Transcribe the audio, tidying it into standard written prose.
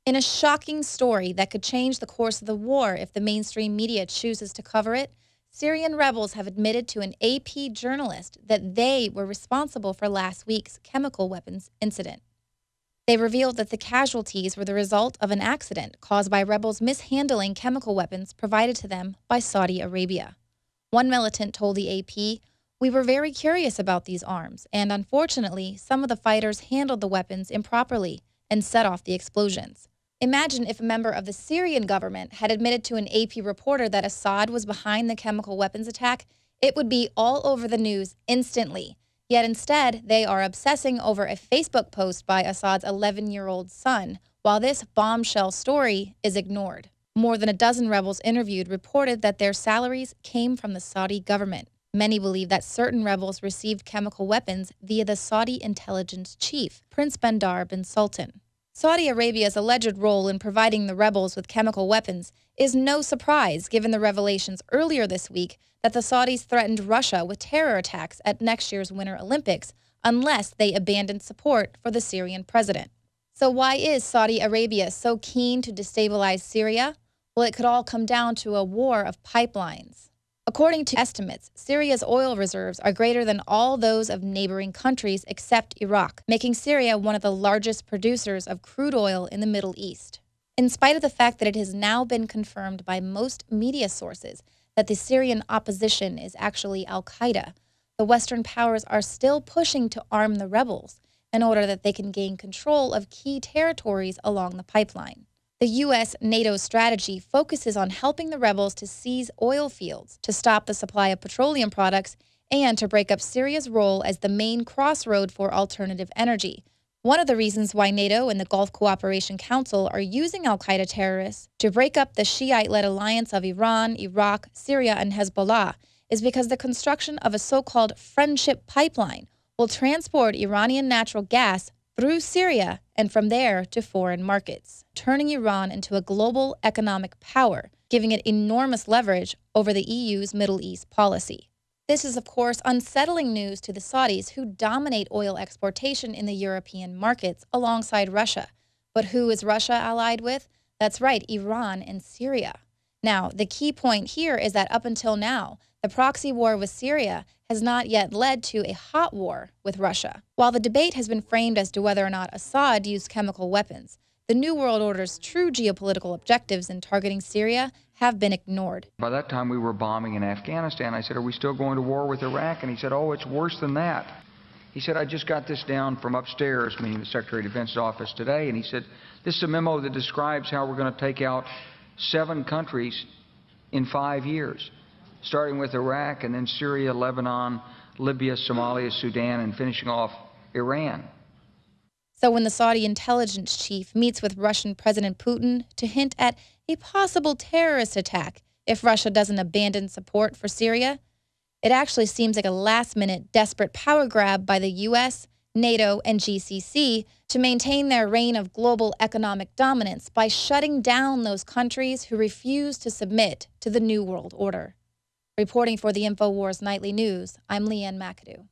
In a shocking story that could change the course of the war if the mainstream media chooses to cover it, Syrian rebels have admitted to an AP journalist that they were responsible for last week's chemical weapons incident. They revealed that the casualties were the result of an accident caused by rebels mishandling chemical weapons provided to them by Saudi Arabia. One militant told the AP, "We were very curious about these arms, and unfortunately, some of the fighters handled the weapons improperly and set off the explosions." Imagine if a member of the Syrian government had admitted to an AP reporter that Assad was behind the chemical weapons attack. It would be all over the news instantly. Yet instead, they are obsessing over a Facebook post by Assad's 11-year-old son, while this bombshell story is ignored. More than a dozen rebels interviewed reported that their salaries came from the Saudi government. Many believe that certain rebels received chemical weapons via the Saudi intelligence chief, Prince Bandar bin Sultan. Saudi Arabia's alleged role in providing the rebels with chemical weapons is no surprise given the revelations earlier this week that the Saudis threatened Russia with terror attacks at next year's Winter Olympics unless they abandoned support for the Syrian president. So why is Saudi Arabia so keen to destabilize Syria? Well, it could all come down to a war of pipelines. According to estimates, Syria's oil reserves are greater than all those of neighboring countries except Iraq, making Syria one of the largest producers of crude oil in the Middle East. In spite of the fact that it has now been confirmed by most media sources that the Syrian opposition is actually al-Qaeda, the Western powers are still pushing to arm the rebels in order that they can gain control of key territories along the pipeline. The U.S.-NATO strategy focuses on helping the rebels to seize oil fields, to stop the supply of petroleum products, and to break up Syria's role as the main crossroad for alternative energy. One of the reasons why NATO and the Gulf Cooperation Council are using al-Qaeda terrorists to break up the Shiite-led alliance of Iran, Iraq, Syria, and Hezbollah is because the construction of a so-called friendship pipeline will transport Iranian natural gas through Syria and from there to foreign markets, turning Iran into a global economic power, giving it enormous leverage over the EU's Middle East policy. This is, of course, unsettling news to the Saudis, who dominate oil exportation in the European markets alongside Russia. But who is Russia allied with? That's right, Iran and Syria. Now, the key point here is that up until now, the proxy war with Syria has not yet led to a hot war with Russia. While the debate has been framed as to whether or not Assad used chemical weapons, the New World Order's true geopolitical objectives in targeting Syria have been ignored. By that time, we were bombing in Afghanistan. I said, "Are we still going to war with Iraq?" And he said, "Oh, it's worse than that." He said, "I just got this down from upstairs," meaning the Secretary of Defense's office today, and he said, "This is a memo that describes how we're going to take out 7 countries in 5 years, starting with Iraq and then Syria, Lebanon, Libya, Somalia, Sudan, and finishing off Iran." So when the Saudi intelligence chief meets with Russian President Putin to hint at a possible terrorist attack if Russia doesn't abandon support for Syria, it actually seems like a last-minute desperate power grab by the U.S., NATO, and GCC to maintain their reign of global economic dominance by shutting down those countries who refuse to submit to the New World Order. Reporting for the InfoWars Nightly News, I'm Leanne McAdoo.